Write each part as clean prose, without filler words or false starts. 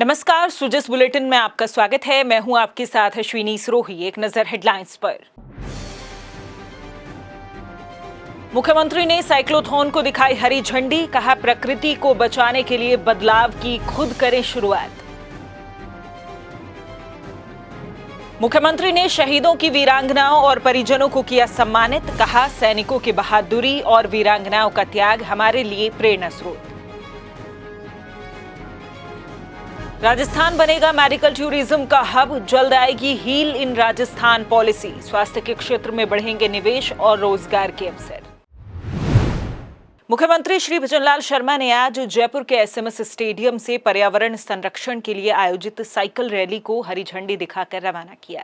नमस्कार, सुजस बुलेटिन में आपका स्वागत है। मैं हूं आपके साथ अश्विनी सरोही। एक नजर हेडलाइंस पर। मुख्यमंत्री ने साइक्लोथॉन को दिखाई हरी झंडी, कहा प्रकृति को बचाने के लिए बदलाव की खुद करें शुरुआत। मुख्यमंत्री ने शहीदों की वीरांगनाओं और परिजनों को किया सम्मानित, कहा सैनिकों की बहादुरी और वीरांगनाओं का त्याग हमारे लिए प्रेरणा स्रोत। राजस्थान बनेगा मेडिकल टूरिज्म का हब, जल्द आएगी हील इन राजस्थान पॉलिसी। स्वास्थ्य के क्षेत्र में बढ़ेंगे निवेश और रोजगार के अवसर। मुख्यमंत्री श्री भजनलाल शर्मा ने आज जयपुर के एसएमएस स्टेडियम से पर्यावरण संरक्षण के लिए आयोजित साइकिल रैली को हरी झंडी दिखाकर रवाना किया।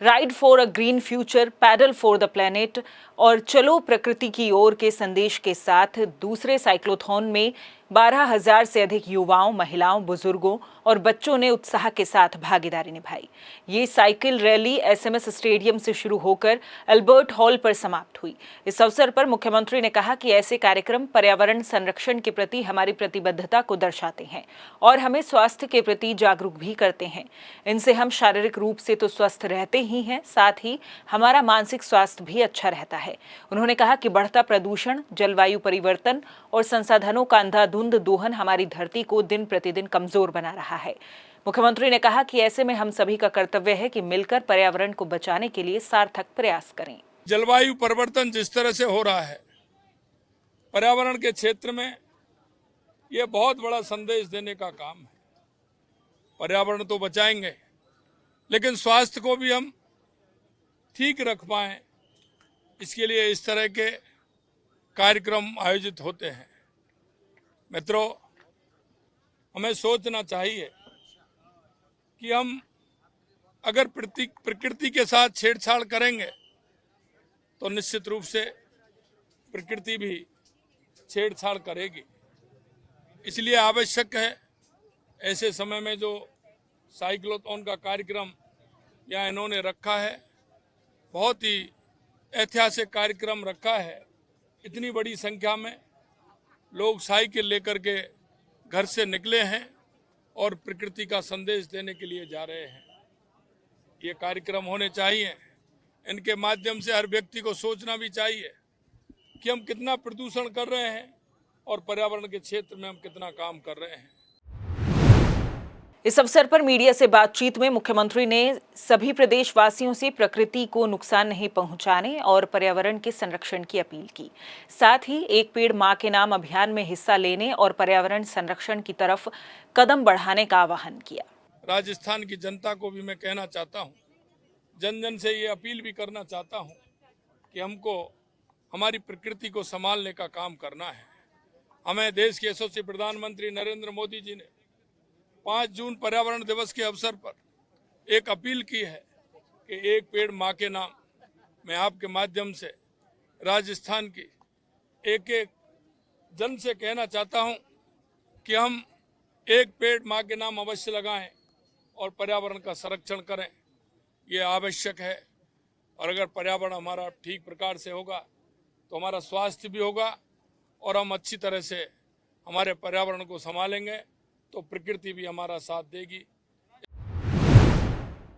Ride for a green future, pedal for the planet और चलो प्रकृति की ओर के संदेश के साथ दूसरे साइक्लोथॉन में 12,000 से अधिक युवाओं, महिलाओं, बुजुर्गों और बच्चों ने उत्साह के साथ भागीदारी निभाई। ये साइकिल रैली एसएमएस स्टेडियम से शुरू होकर अल्बर्ट हॉल पर समाप्त हुई। इस अवसर पर मुख्यमंत्री ने कहा कि ऐसे कार्यक्रम पर्यावरण संरक्षण के प्रति हमारी प्रतिबद्धता को दर्शाते हैं और हमें स्वास्थ्य के प्रति जागरूक भी करते हैं। इनसे हम शारीरिक रूप से तो स्वस्थ रहते ही हैं, साथ ही हमारा मानसिक स्वास्थ्य भी अच्छा रहता है। उन्होंने कहा कि बढ़ता प्रदूषण, जलवायु परिवर्तन और संसाधनों का अंधाधुंध दोहन हमारी धरती को दिन प्रतिदिन कमजोर बना रहा है। मुख्यमंत्री ने कहा कि ऐसे में हम सभी का कर्तव्य है कि मिलकर पर्यावरण को बचाने के लिए सार्थक प्रयास करें। जलवायु परिवर्तन जिस तरह से हो रहा है, पर्यावरण के क्षेत्र में ये बहुत बड़ा संदेश देने का काम है। पर्यावरण तो बचाएंगे, लेकिन स्वास्थ्य को भी हम ठीक रख पाएं, इसके लिए इस तरह के कार्यक्रम आयोजित होते हैं। मित्रों, हमें सोचना चाहिए कि हम अगर प्रकृति के साथ छेड़छाड़ करेंगे तो निश्चित रूप से प्रकृति भी छेड़छाड़ करेगी। इसलिए आवश्यक है ऐसे समय में जो साइक्लोथॉन का कार्यक्रम यहाँ इन्होंने रखा है, बहुत ही ऐतिहासिक कार्यक्रम रखा है। इतनी बड़ी संख्या में लोग साइकिल लेकर के घर से निकले हैं और प्रकृति का संदेश देने के लिए जा रहे हैं। ये कार्यक्रम होने चाहिए। इनके माध्यम से हर व्यक्ति को सोचना भी चाहिए कि हम कितना प्रदूषण कर रहे हैं और पर्यावरण के क्षेत्र में हम कितना काम कर रहे हैं। इस अवसर पर मीडिया से बातचीत में मुख्यमंत्री ने सभी प्रदेशवासियों से प्रकृति को नुकसान नहीं पहुंचाने और पर्यावरण के संरक्षण की अपील की। साथ ही एक पेड़ मां के नाम अभियान में हिस्सा लेने और पर्यावरण संरक्षण की तरफ कदम बढ़ाने का आह्वान किया। राजस्थान की जनता को भी मैं कहना चाहता हूं, जन जन से ये अपील भी करना चाहता हूं कि हमको हमारी प्रकृति को संभालने का काम करना है। हमें देश के यशस्वी प्रधानमंत्री नरेंद्र मोदी जी ने 5 जून पर्यावरण दिवस के अवसर पर एक अपील की है कि एक पेड़ मां के नाम। मैं आपके माध्यम से राजस्थान की एक एक जन से कहना चाहता हूं कि हम एक पेड़ मां के नाम अवश्य लगाएं और पर्यावरण का संरक्षण करें। ये आवश्यक है। और अगर पर्यावरण हमारा ठीक प्रकार से होगा तो हमारा स्वास्थ्य भी होगा और हम अच्छी तरह से हमारे पर्यावरण को संभालेंगे तो प्रकृति भी हमारा साथ देगी।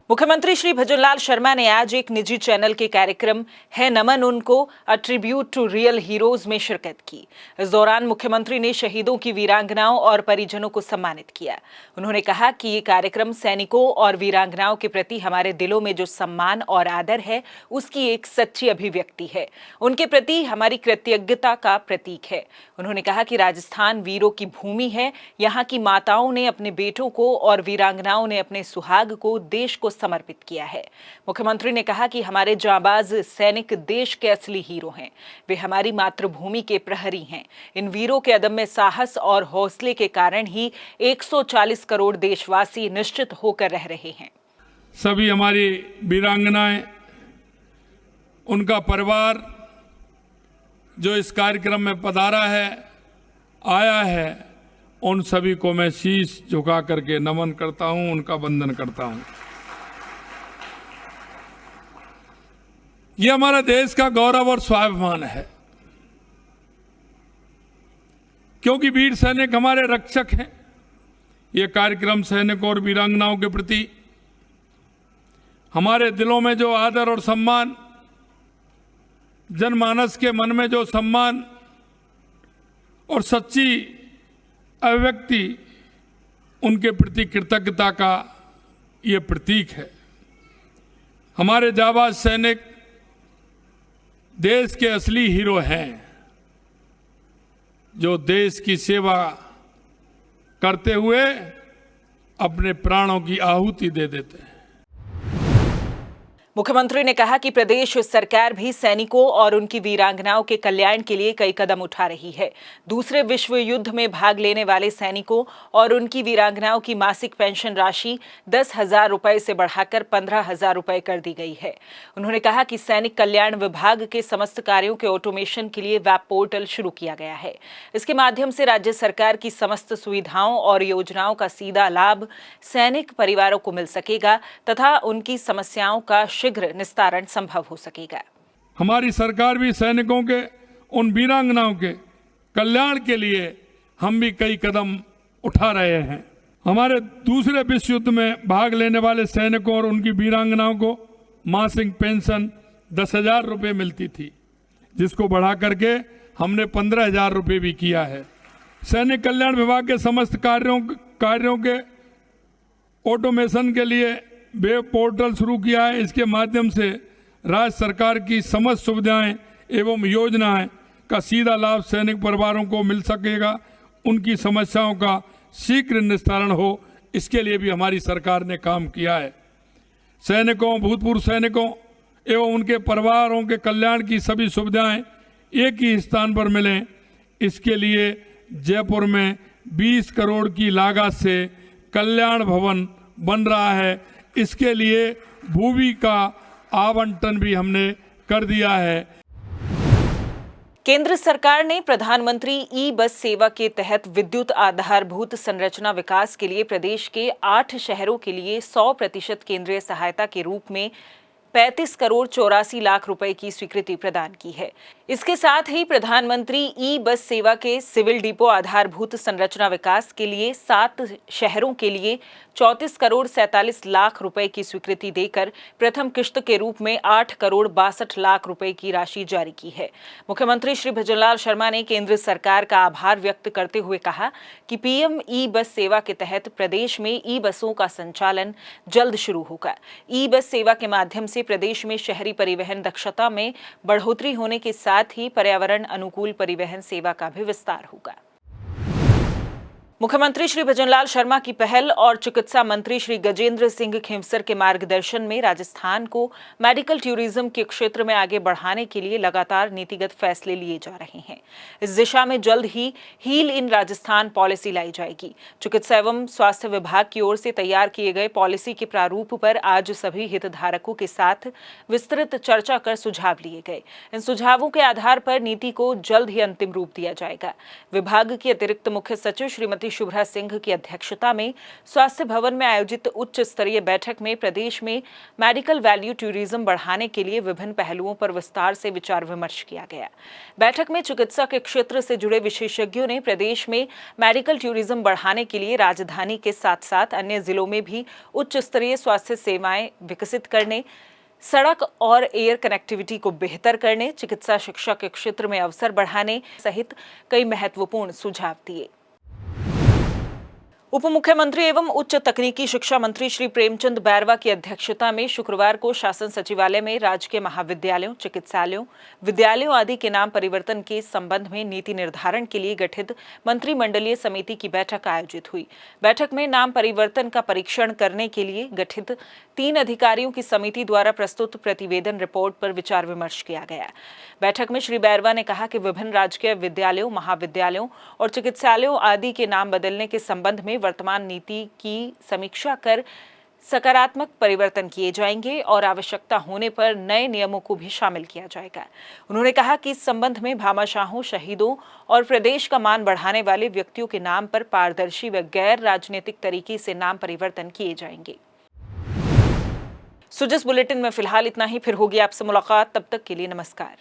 मुख्यमंत्री श्री भजनलाल शर्मा ने आज एक निजी चैनल के कार्यक्रम है नमन उनको, a tribute to real heroes में शिरकत की। इस दौरान मुख्यमंत्री ने शहीदों की वीरांगनाओं और परिजनों को सम्मानित किया। उन्होंने कहा कि ये कार्यक्रम सैनिकों और वीरांगनाओं के प्रति हमारे दिलों में जो सम्मान और आदर है, उसकी एक सच्ची अभिव्यक्ति है। उनके प्रति हमारी कृतज्ञता का प्रतीक है। उन्होंने कहा कि राजस्थान वीरों की भूमि है। यहाँ की माताओं ने अपने बेटों को और वीरांगनाओं ने अपने सुहाग को देश को समर्पित किया है। मुख्यमंत्री ने कहा कि हमारे जांबाज सैनिक देश के असली हीरो हैं। वे हमारी मातृभूमि के प्रहरी हैं। इन वीरों के अदम्य साहस और हौसले के कारण ही 140 करोड़ देशवासी निश्चित होकर रह रहे हैं। सभी हमारी वीरांगनाएं, उनका परिवार जो इस कार्यक्रम में पधारा है, आया है, उन सभी को मैं शीश झुका करके नमन करता हूं, उनका वंदन करता हूं। ये हमारा देश का गौरव और स्वाभिमान है, क्योंकि वीर सैनिक हमारे रक्षक हैं। ये कार्यक्रम सैनिकों और वीरांगनाओं के प्रति हमारे दिलों में जो आदर और सम्मान, जनमानस के मन में जो सम्मान और सच्ची अभिव्यक्ति, उनके प्रति कृतज्ञता का ये प्रतीक है। हमारे जाबाज सैनिक देश के असली हीरो हैं, जो देश की सेवा करते हुए अपने प्राणों की आहुति दे देते हैं। मुख्यमंत्री ने कहा कि प्रदेश सरकार भी सैनिकों और उनकी वीरांगनाओं के कल्याण के लिए कई कदम उठा रही है। दूसरे विश्व युद्ध में भाग लेने वाले सैनिकों और उनकी वीरांगनाओं की मासिक पेंशन राशि 10,000 रुपए से बढ़ाकर 15,000 रुपए कर दी गई है। उन्होंने कहा कि सैनिक कल्याण विभाग के समस्त कार्यों के ऑटोमेशन के लिए वेब पोर्टल शुरू किया गया है। इसके माध्यम से राज्य सरकार की समस्त सुविधाओं और योजनाओं का सीधा लाभ सैनिक परिवारों को मिल सकेगा तथा उनकी समस्याओं का शीघ्र निस्तारण संभव हो सकेगा। हमारी सरकार भी सैनिकों के, उन वीरांगनाओं के कल्याण के लिए हम भी कई कदम उठा रहे हैं। हमारे दूसरे विश्व युद्ध में भाग लेने वाले सैनिकों और उनकी वीरांगनाओं को मासिक पेंशन 10,000 रुपये मिलती थी, जिसको बढ़ा करके हमने 15,000 रुपये भी किया है। सैनिक कल्याण विभाग के समस्त कार्यों के ऑटोमेशन के लिए वेब पोर्टल शुरू किया है। इसके माध्यम से राज्य सरकार की समस्त सुविधाएं एवं योजनाएं का सीधा लाभ सैनिक परिवारों को मिल सकेगा, उनकी समस्याओं का शीघ्र निस्तारण हो, इसके लिए भी हमारी सरकार ने काम किया है। सैनिकों, भूतपूर्व सैनिकों एवं उनके परिवारों के कल्याण की सभी सुविधाएं एक ही स्थान पर मिलें, इसके लिए जयपुर में 20 करोड़ की लागत से कल्याण भवन बन रहा है। इसके लिए भूमि का आवंटन भी हमने कर दिया है। केंद्र सरकार ने प्रधानमंत्री ई बस सेवा के तहत विद्युत आधारभूत संरचना विकास के लिए प्रदेश के 8 शहरों के लिए 100% केंद्रीय सहायता के रूप में 35 करोड़ 84 लाख रुपए की स्वीकृति प्रदान की है। इसके साथ ही प्रधानमंत्री ई बस सेवा के सिविल डिपो आधारभूत संरचना विकास के लिए 7 शहरों के लिए 34 करोड़ 47 लाख रुपए की स्वीकृति देकर प्रथम किश्त के रूप में 8 करोड़ 62 लाख रुपए की राशि जारी की है। मुख्यमंत्री श्री भजनलाल शर्मा ने केंद्र सरकार का आभार व्यक्त करते हुए कहा कि पीएम ई बस सेवा के तहत प्रदेश में ई बसों का संचालन जल्द शुरू होगा। ई बस सेवा के माध्यम से प्रदेश में शहरी परिवहन दक्षता में बढ़ोतरी होने के साथ ही पर्यावरण अनुकूल परिवहन सेवा का भी विस्तार होगा। मुख्यमंत्री श्री भजनलाल शर्मा की पहल और चिकित्सा मंत्री श्री गजेंद्र सिंह खेमसर के मार्गदर्शन में राजस्थान को मेडिकल टूरिज्म के क्षेत्र में आगे बढ़ाने के लिए लगातार नीतिगत फैसले लिए जा रहे हैं। इस दिशा में जल्द ही हील इन राजस्थान पॉलिसी लाई जाएगी। चिकित्सा एवं स्वास्थ्य विभाग की ओर से तैयार किए गए पॉलिसी के प्रारूप पर आज सभी हितधारकों के साथ विस्तृत चर्चा कर सुझाव लिए गए। इन सुझावों के आधार पर नीति को जल्द ही अंतिम रूप दिया जाएगा। विभाग की अतिरिक्त मुख्य सचिव श्रीमती शुभ्रा सिंह की अध्यक्षता में स्वास्थ्य भवन में आयोजित उच्च स्तरीय बैठक में प्रदेश में मेडिकल वैल्यू टूरिज्म बढ़ाने के लिए विभिन्न पहलुओं पर विस्तार से विचार विमर्श किया गया। बैठक में चिकित्सा के क्षेत्र से जुड़े विशेषज्ञों ने प्रदेश में मेडिकल टूरिज्म बढ़ाने के लिए राजधानी के साथ साथ अन्य जिलों में भी उच्च स्तरीय स्वास्थ्य सेवाएं विकसित करने, सड़क और एयर कनेक्टिविटी को बेहतर करने, चिकित्सा शिक्षा के क्षेत्र में अवसर बढ़ाने सहित कई महत्वपूर्ण सुझाव दिए। उप मुख्यमंत्री एवं उच्च तकनीकी शिक्षा मंत्री श्री प्रेमचंद बैरवा की अध्यक्षता में शुक्रवार को शासन सचिवालय में राजकीय महाविद्यालयों, चिकित्सालयों, विद्यालयों आदि के नाम परिवर्तन के संबंध में नीति निर्धारण के लिए गठित मंत्रिमंडलीय समिति की बैठक आयोजित हुई। बैठक में नाम परिवर्तन का परीक्षण करने के लिए गठित 3 अधिकारियों की समिति द्वारा प्रस्तुत प्रतिवेदन रिपोर्ट पर विचार विमर्श किया गया। बैठक में श्री बैरवा ने कहा कि विभिन्न राजकीय विद्यालयों, महाविद्यालयों और चिकित्सालयों आदि के नाम बदलने के संबंध में वर्तमान नीति की समीक्षा कर सकारात्मक परिवर्तन किए जाएंगे और आवश्यकता होने पर नए नियमों को भी शामिल किया जाएगा। उन्होंने कहा कि इस संबंध में भामाशाहों, शहीदों और प्रदेश का मान बढ़ाने वाले व्यक्तियों के नाम पर पारदर्शी व गैर राजनीतिक तरीके से नाम परिवर्तन किए जाएंगे। सुजस बुलेटिन में फिलहाल इतना ही, फिर होगी आपसे मुलाकात। तब तक के लिए नमस्कार।